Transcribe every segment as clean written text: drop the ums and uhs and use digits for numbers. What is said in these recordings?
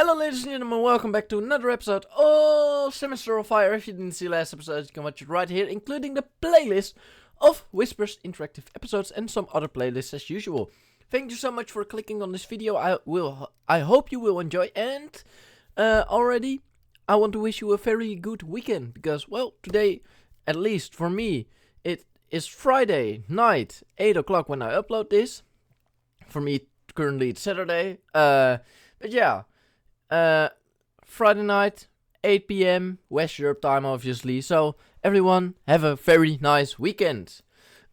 Hello ladies and gentlemen, welcome back to another episode of Semester of Fire. If you didn't see last episode, you can watch it right here, including the playlist of Whispers interactive episodes and some other playlists as usual. Thank you so much for clicking on this video. I hope you will enjoy, and already I want to wish you a very good weekend, because well, today, at least for me, it is Friday night, 8 o'clock when I upload this. For me, currently it's Saturday, but yeah. Friday night, 8 PM, West Europe time obviously, so everyone have a very nice weekend.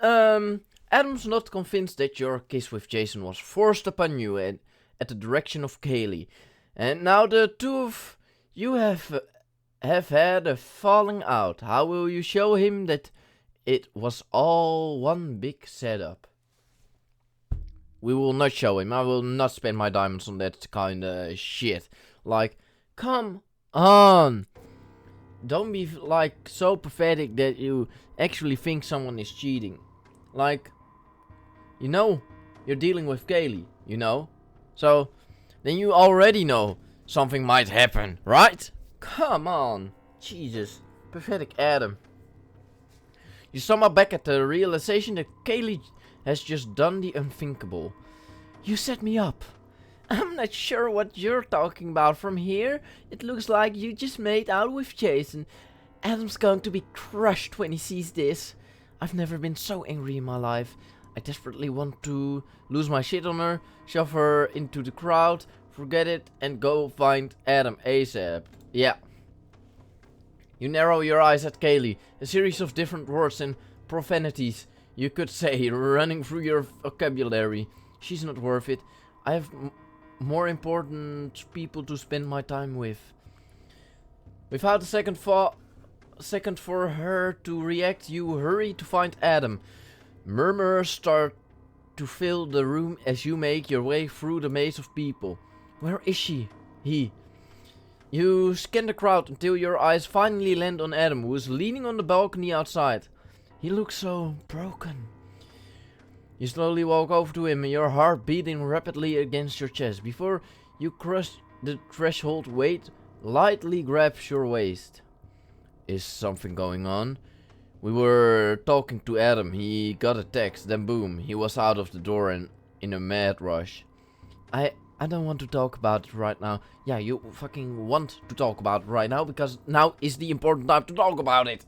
Adam's not convinced that your kiss with Jason was forced upon you and at the direction of Kaylee. And now the two of you have had a falling out. How will you show him that it was all one big setup? We will not show him. I will not spend my diamonds on that kind of shit. Like, come on. Don't be like so pathetic that you actually think someone is cheating. Like, you know, you're dealing with Kaylee, you know? So, then you already know something might happen, right? Come on. Jesus. Pathetic Adam. You sum up back at the realization that Kaylee has just done the unthinkable. You set me up. I'm not sure what you're talking about. From here, it looks like you just made out with Jason. Adam's going to be crushed when he sees this. I've never been so angry in my life. I desperately want to lose my shit on her, shove her into the crowd, forget it, and go find Adam ASAP. Yeah. You narrow your eyes at Kaylee. A series of different words and profanities, you could say, running through your vocabulary. She's not worth it. I have more important people to spend my time with. Without a second for her to react, you hurry to find Adam. Murmurs start to fill the room as you make your way through the maze of people. Where is she? He. You scan the crowd until your eyes finally land on Adam, who is leaning on the balcony outside. He looks so broken. You slowly walk over to him, your heart beating rapidly against your chest. Before you cross the threshold, Wade lightly grabs your waist. Is something going on? We were talking to Adam. He got a text, then boom, he was out of the door and in a mad rush. I don't want to talk about it right now. Yeah, you fucking want to talk about it right now, because now is the important time to talk about it.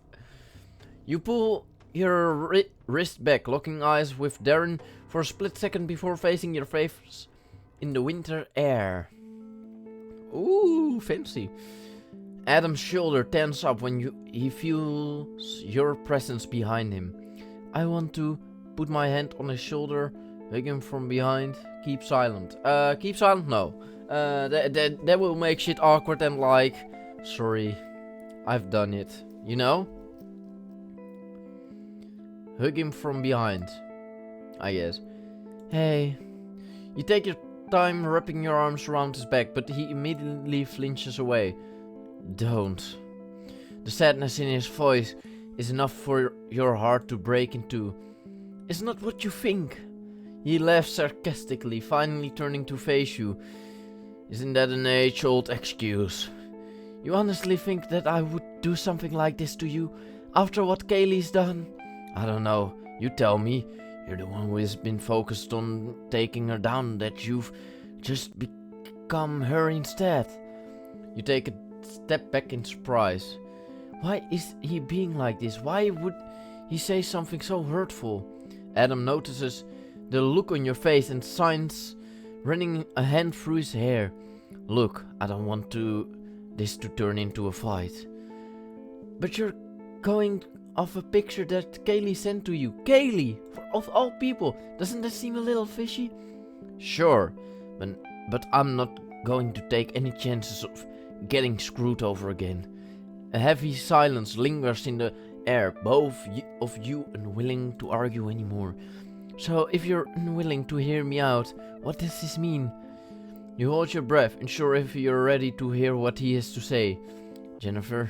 You pull your wrist back, locking eyes with Darren for a split second before facing your face in the winter air. Ooh, fancy. Adam's shoulder tenses up when he feels your presence behind him. I want to put my hand on his shoulder, hug him from behind. Keep silent. Keep silent? No. That will make shit awkward and like, sorry, I've done it. You know? Hug him from behind, I guess. Hey. You take your time wrapping your arms around his back, but he immediately flinches away. Don't. The sadness in his voice is enough for your heart to break in two. It's not what you think. He laughs sarcastically, finally turning to face you. Isn't that an age-old excuse? You honestly think that I would do something like this to you after what Kaylee's done? I don't know, you tell me. You're the one who has been focused on taking her down, that you've just become her instead. You take a step back in surprise. Why is he being like this? Why would he say something so hurtful? Adam notices the look on your face and signs, running a hand through his hair. Look, I don't want this to turn into a fight. But you're going off a picture that Kaylee sent to you. Kaylee! Of all people! Doesn't that seem a little fishy? Sure, but I'm not going to take any chances of getting screwed over again. A heavy silence lingers in the air, both of you unwilling to argue anymore. So if you're unwilling to hear me out, what does this mean? You hold your breath, unsure if you're ready to hear what he has to say. Jennifer,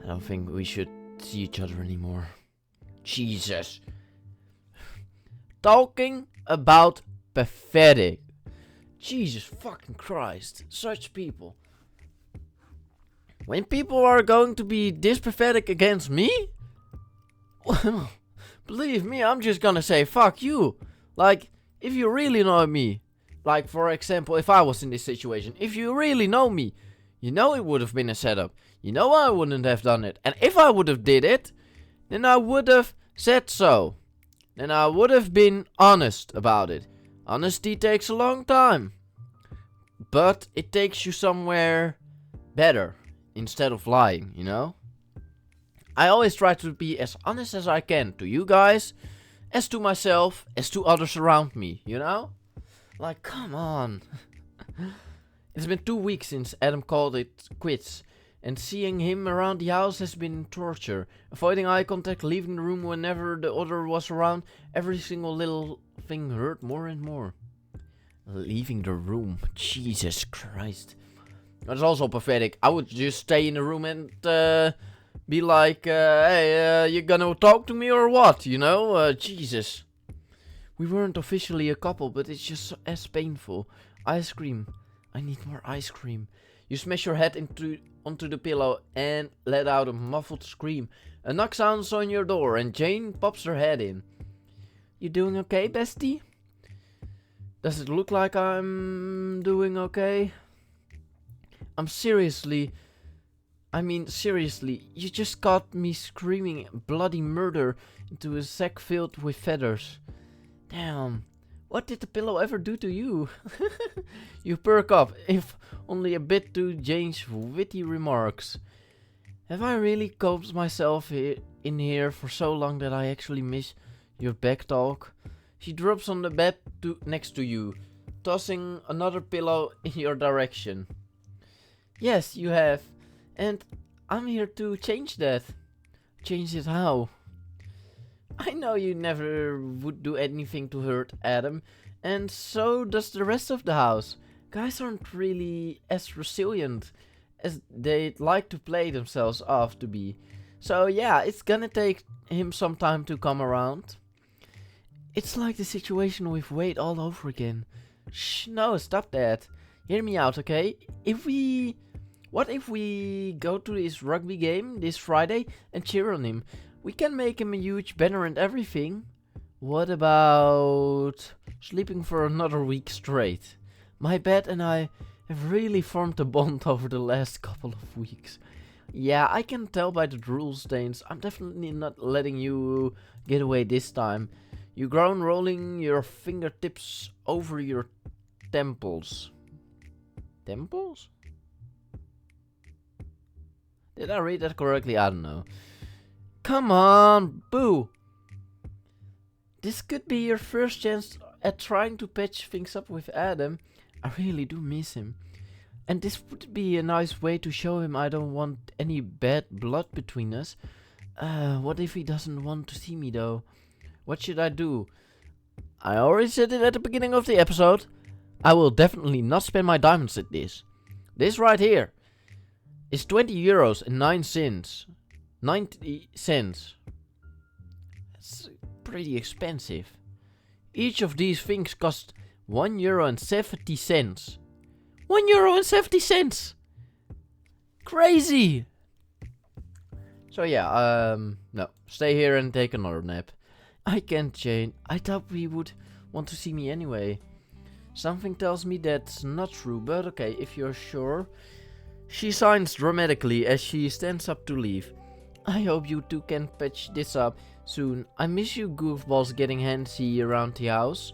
I don't think we should see each other anymore. Jesus. Talking about pathetic. Jesus fucking Christ. Such people. When people are going to be this pathetic against me? Well, believe me, I'm just gonna say fuck you. Like, if you really know me. Like, for example, if I was in this situation. If you really know me, you know it would have been a setup. You know I wouldn't have done it. And if I would have did it, then I would have said so. Then I would have been honest about it. Honesty takes a long time. But it takes you somewhere better. Instead of lying, you know? I always try to be as honest as I can to you guys, as to myself, as to others around me, you know? Like, come on. It's been 2 weeks since Adam called it quits, and seeing him around the house has been torture. Avoiding eye contact, leaving the room whenever the other was around, every single little thing hurt more and more. Leaving the room, Jesus Christ. That's also pathetic. I would just stay in the room and be like, hey, you gonna talk to me or what? You know, Jesus. We weren't officially a couple, but it's just as painful. Ice cream. I need more ice cream. You smash your head onto the pillow and let out a muffled scream. A knock sounds on your door and Jane pops her head in. You doing okay, bestie? Does it look like I'm doing okay? Seriously, you just got me screaming bloody murder into a sack filled with feathers. Damn, what did the pillow ever do to you? You perk up, if only a bit to Jane's witty remarks. Have I really coped myself in here for so long that I actually miss your back talk? She drops on the bed next to you, tossing another pillow in your direction. Yes, you have. And I'm here to change that. Change it how? I know you never would do anything to hurt Adam. And so does the rest of the house. Guys aren't really as resilient as they'd like to play themselves off to be. So yeah, it's gonna take him some time to come around. It's like the situation with Wade all over again. Shh, no, stop that. Hear me out, okay? What if we go to his rugby game this Friday and cheer on him? We can make him a huge banner and everything. What about sleeping for another week straight? My bed and I have really formed a bond over the last couple of weeks. Yeah, I can tell by the drool stains. I'm definitely not letting you get away this time. You groan, rolling your fingertips over your temples. Temples? Did I read that correctly? I don't know. Come on, boo! This could be your first chance at trying to patch things up with Adam. I really do miss him. And this would be a nice way to show him I don't want any bad blood between us. What if he doesn't want to see me though? What should I do? I already said it at the beginning of the episode. I will definitely not spend my diamonds at this. This right here is 20 euros and 9 cents. 90 cents. That's pretty expensive. Each of these things cost €1.70. €1.70! Crazy! So yeah, no. Stay here and take another nap. I can't, Jane. I thought we would want to see me anyway. Something tells me that's not true, but okay, if you're sure. She signs dramatically as she stands up to leave. I hope you two can patch this up soon. I miss you goofballs getting handsy around the house.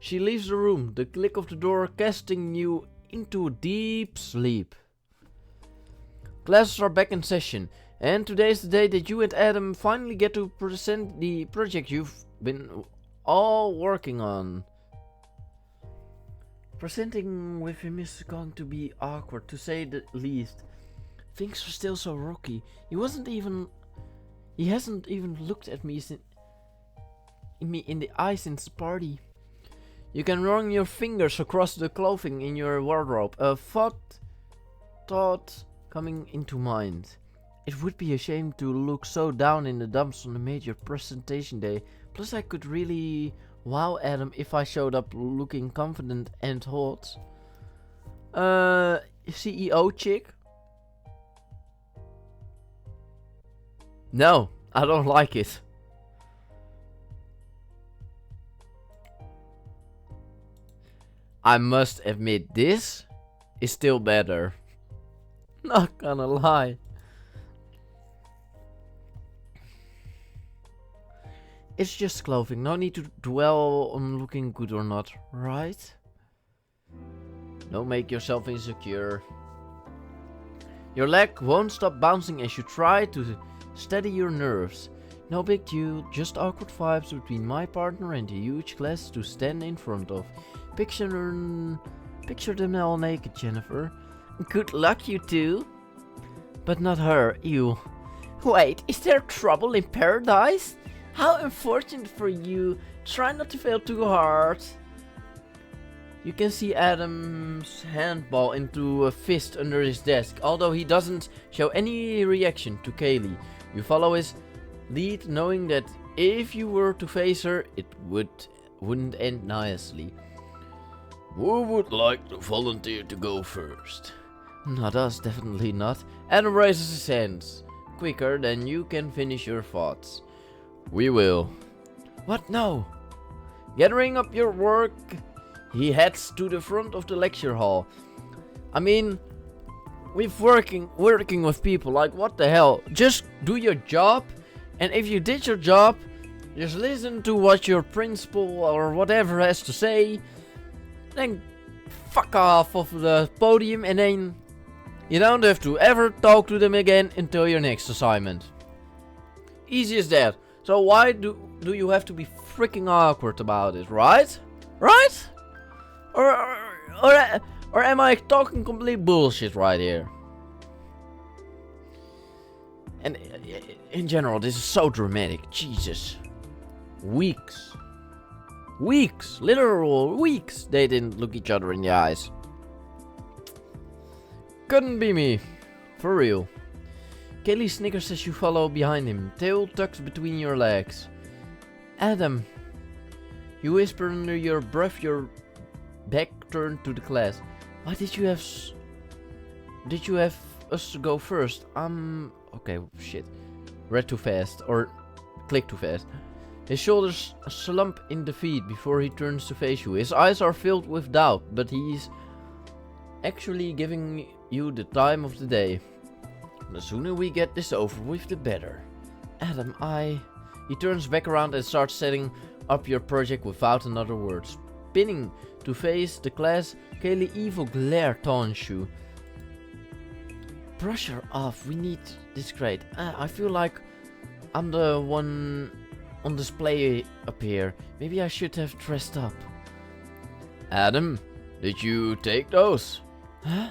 She leaves the room, the click of the door casting you into deep sleep. Classes are back in session, and today is the day that you and Adam finally get to present the project you've been all working on. Presenting with him is going to be awkward, to say the least. Things are still so rocky. He hasn't even looked at me in the eye since the party. You can run your fingers across the clothing in your wardrobe. A thought coming into mind. It would be a shame to look so down in the dumps on a major presentation day. Plus I could really Wow, Adam, if I showed up looking confident and hot. CEO chick? No, I don't like it. I must admit, this is still better. Not gonna lie. It's just clothing, no need to dwell on looking good or not, right? Don't make yourself insecure. Your leg won't stop bouncing as you try to steady your nerves. No big deal, just awkward vibes between my partner and the huge class to stand in front of. Picture them all naked, Jennifer. Good luck, you two. But not her, ew. Wait, is there trouble in paradise? How unfortunate for you. Try not to fail too hard. You can see Adam's handball into a fist under his desk, although he doesn't show any reaction to Kaylee. You follow his lead, knowing that if you were to face her, it wouldn't end nicely. Who would like to volunteer to go first? Not us, definitely not. Adam raises his hands, quicker than you can finish your thoughts. We will. What? No. Gathering up your work, he heads to the front of the lecture hall. I mean, we're working with people, like what the hell? Just do your job, and if you did your job, just listen to what your principal or whatever has to say, then fuck off of the podium, and then you don't have to ever talk to them again until your next assignment. Easy as that. So why do you have to be freaking awkward about it, right? Right? Or am I talking complete bullshit right here? And in general, this is so dramatic. Jesus. Weeks, literal weeks, they didn't look each other in the eyes. Couldn't be me. For real. Kaylee snickers as you follow behind him, tail tucked between your legs. Adam. You whisper under your breath, your back turned to the class. Why did you have us go first? Okay, shit. Read too fast, or click too fast. His shoulders slump in defeat before he turns to face you. His eyes are filled with doubt, but he's actually giving you the time of the day. The sooner we get this over with, the better. Adam, He turns back around and starts setting up your project without another word. Spinning to face the class, Kaylee evil glare taunts you. Brush her off, we need this grade. I feel like I'm the one on display up here. Maybe I should have dressed up. Adam, did you take those? Huh?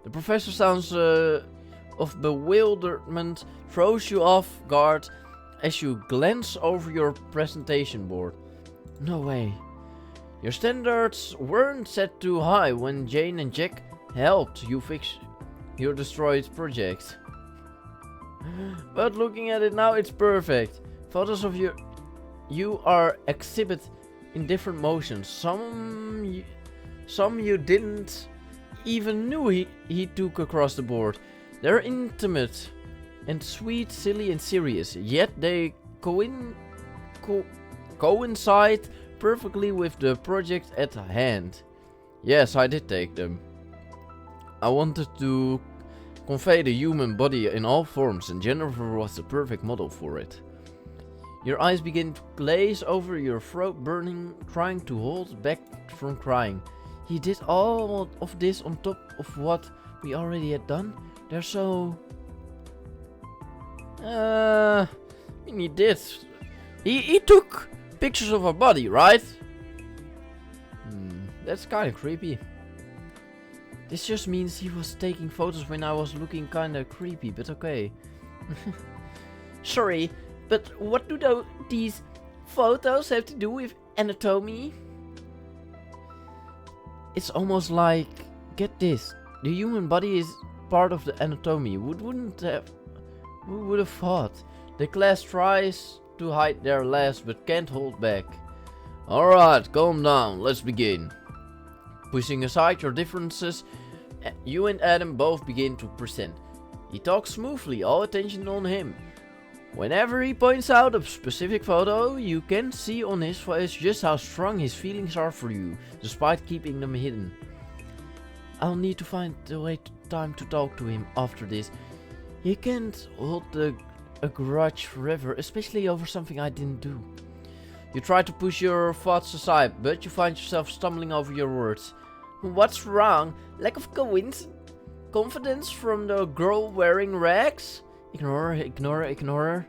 The professor sounds of bewilderment throws you off guard as you glance over your presentation board. No way. Your standards weren't set too high when Jane and Jack helped you fix your destroyed project. But looking at it now, it's perfect. Photos of you are exhibit in different motions. Some you didn't even knew he took across the board. They're intimate and sweet, silly and serious, yet they coincide perfectly with the project at hand. Yes, I did take them. I wanted to convey the human body in all forms, and Jennifer was the perfect model for it. Your eyes begin to glaze over, your throat burning, trying to hold back from crying. He did all of this on top of what we already had done? They're so... I mean, he did. He took pictures of her body, right? That's kind of creepy. This just means he was taking photos when I was looking kind of creepy, but okay. Sorry, but what do these photos have to do with anatomy? It's almost like, get this, the human body is part of the anatomy. Who would have thought? The class tries to hide their laughs but can't hold back. Alright, calm down, let's begin. Pushing aside your differences, you and Adam both begin to present. He talks smoothly, all attention on him. Whenever he points out a specific photo, you can see on his face just how strong his feelings are for you, despite keeping them hidden. I'll need to find time to talk to him after this. He can't hold a grudge forever, especially over something I didn't do. You try to push your thoughts aside, but you find yourself stumbling over your words. What's wrong? Lack of confidence from the girl wearing rags? Ignore her.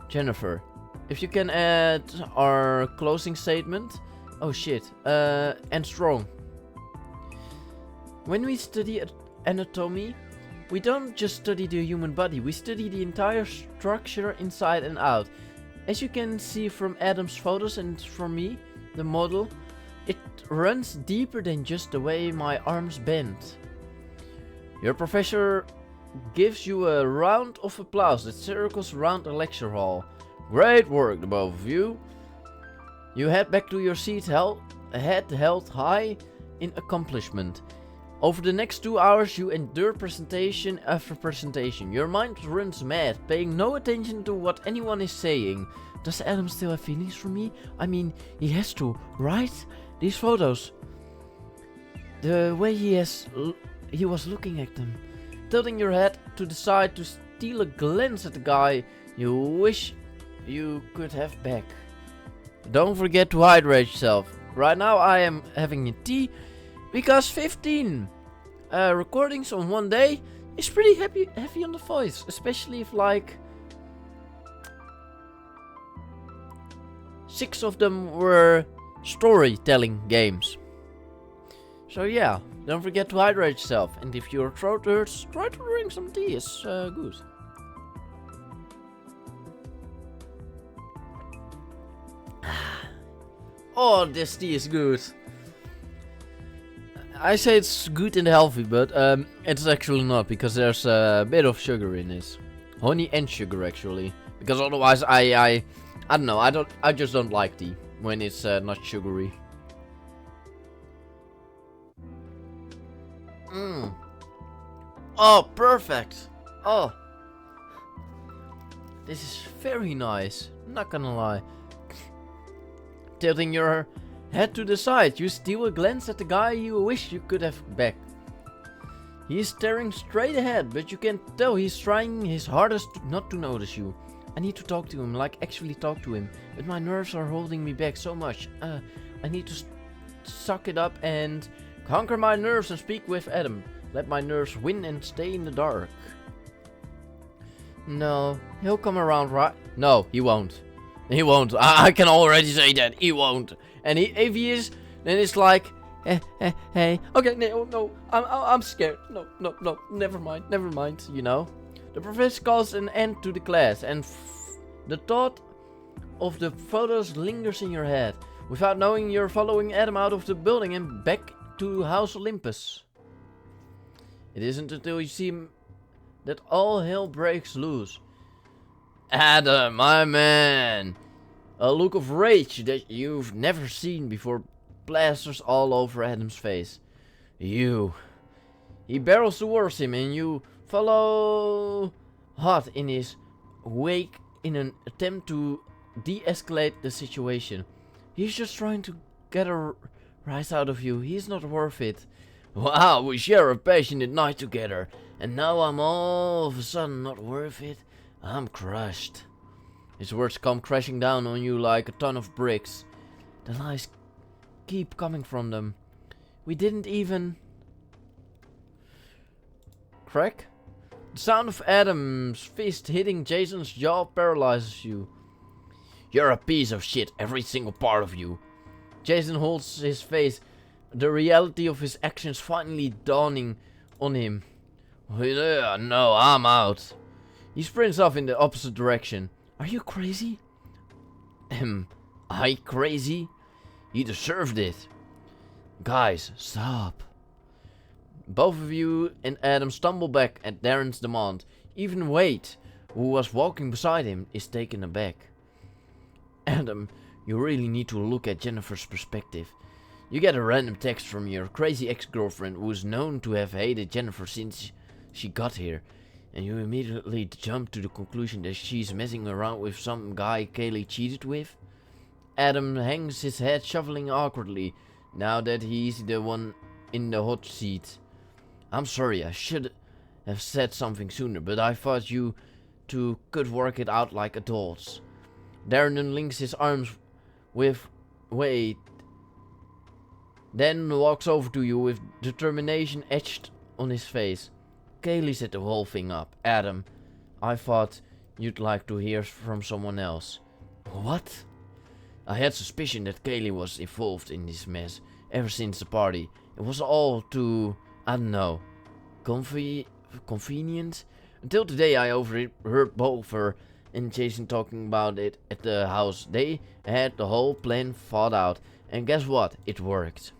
Jennifer, if you can add our closing statement. Oh shit. And strong. When we study anatomy, we don't just study the human body, we study the entire structure inside and out. As you can see from Adam's photos and from me, the model, it runs deeper than just the way my arms bend. Your professor gives you a round of applause that circles around the lecture hall. Great work, the both of you. You head back to your seat, head held high in accomplishment. Over the next 2 hours you endure presentation after presentation. Your mind runs mad, paying no attention to what anyone is saying. Does Adam still have feelings for me? I mean, he has to, right? These photos. The way he was looking at them. Tilting your head to the side to steal a glance at the guy you wish you could have back. Don't forget to hydrate yourself. Right now I am having a tea because 15 recordings on one day is pretty heavy on the voice. Especially if like 6 of them were storytelling games. So yeah, don't forget to hydrate yourself, and if your throat hurts, try to drink some tea, it's good. Oh, this tea is good. I say it's good and healthy, but it's actually not, because there's a bit of sugar in it. Honey and sugar actually, because otherwise I don't know, I just don't like tea when it's not sugary. Oh, perfect. Oh, this is very nice, not gonna lie. Tilting your head to the side, you steal a glance at the guy you wish you could have back. He's staring straight ahead, but you can tell he's trying his hardest not to notice you. I need to talk to him, like actually talk to him, but my nerves are holding me back so much. I need to suck it up and conquer my nerves and speak with Adam. Let my nerves win and stay in the dark. No, he'll come around, right? No, he won't. He won't. I can already say that. He won't. And if he is, then it's like, hey. Okay, no, I'm scared. No, never mind, you know. The professor calls an end to the class, and the thought of the photos lingers in your head. Without knowing, you're following Adam out of the building and back to House Olympus. It isn't until you see him that all hell breaks loose. Adam, my man! A look of rage that you've never seen before plasters all over Adam's face. He barrels towards him and you follow hot in his wake in an attempt to de-escalate the situation. He's just trying to get a rise out of you. He's not worth it. Wow, we share a passionate night together, and now I'm all of a sudden not worth it. I'm crushed. His words come crashing down on you like a ton of bricks. The lies keep coming from them. We didn't even... Crack? The sound of Adam's fist hitting Jason's jaw paralyzes you. You're a piece of shit, every single part of you. Jason holds his face, the reality of his actions finally dawning on him. Yeah, no, I'm out. He sprints off in the opposite direction. Are you crazy? I crazy? He deserved it. Guys, stop. Both of you and Adam stumble back at Darren's demand. Even Wade, who was walking beside him, is taken aback. Adam, You really need to look at Jennifer's perspective. You get a random text from your crazy ex-girlfriend who is known to have hated Jennifer since she got here. And you immediately jump to the conclusion that she's messing around with some guy Kaylee cheated with. Adam hangs his head, shuffling awkwardly, now that he's the one in the hot seat. I'm sorry, I should have said something sooner, but I thought you two could work it out like adults. Darren unlinks his arms with wait, then walks over to you with determination etched on his face. Kaylee set the whole thing up. Adam, I thought you'd like to hear from someone else. What? I had suspicion that Kaylee was involved in this mess ever since the party. It was all too, I don't know, convenient. Until today I overheard both her and Jason talking about it at the house. They had the whole plan thought out, and guess what? It worked.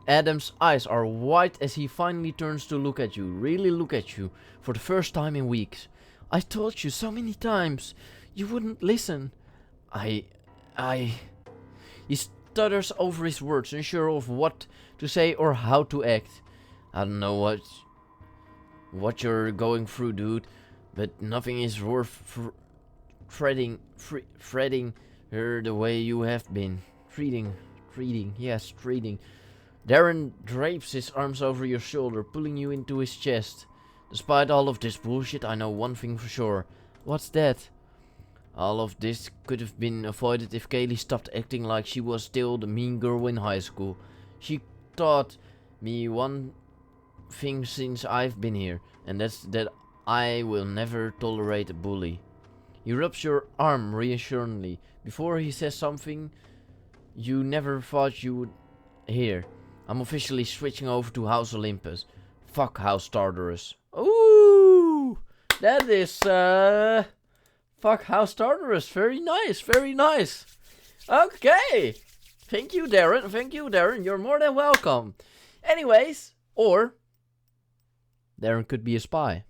Adam's eyes are wide as he finally turns to look at you, really look at you, for the first time in weeks. I told you so many times. You wouldn't listen. He stutters over his words, unsure of what to say or how to act. I don't know what you're going through, dude, but nothing is worth fretting her the way you have been. Treating. Darren drapes his arms over your shoulder, pulling you into his chest. Despite all of this bullshit, I know one thing for sure. What's that? All of this could have been avoided if Kaylee stopped acting like she was still the mean girl in high school. She taught me one thing since I've been here, and that's that I will never tolerate a bully. He rubs your arm reassuringly before he says something you never thought you would hear. I'm officially switching over to House Olympus. Fuck House Tartarus. Ooh! That is, fuck House Tartarus. Very nice. Okay! Thank you, Darren. You're more than welcome. Anyways, or Darren could be a spy.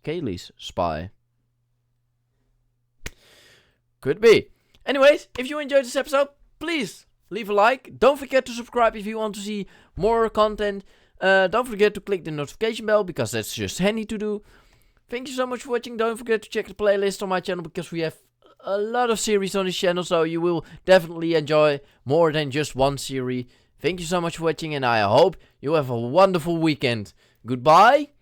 Kaylee's spy. Could be. Anyways, if you enjoyed this episode, please leave a like. Don't forget to subscribe if you want to see more content. Don't forget to click the notification bell because that's just handy to do. Thank you so much for watching. Don't forget to check the playlist on my channel because we have a lot of series on this channel, so you will definitely enjoy more than just one series. Thank you so much for watching, and I hope you have a wonderful weekend. Goodbye.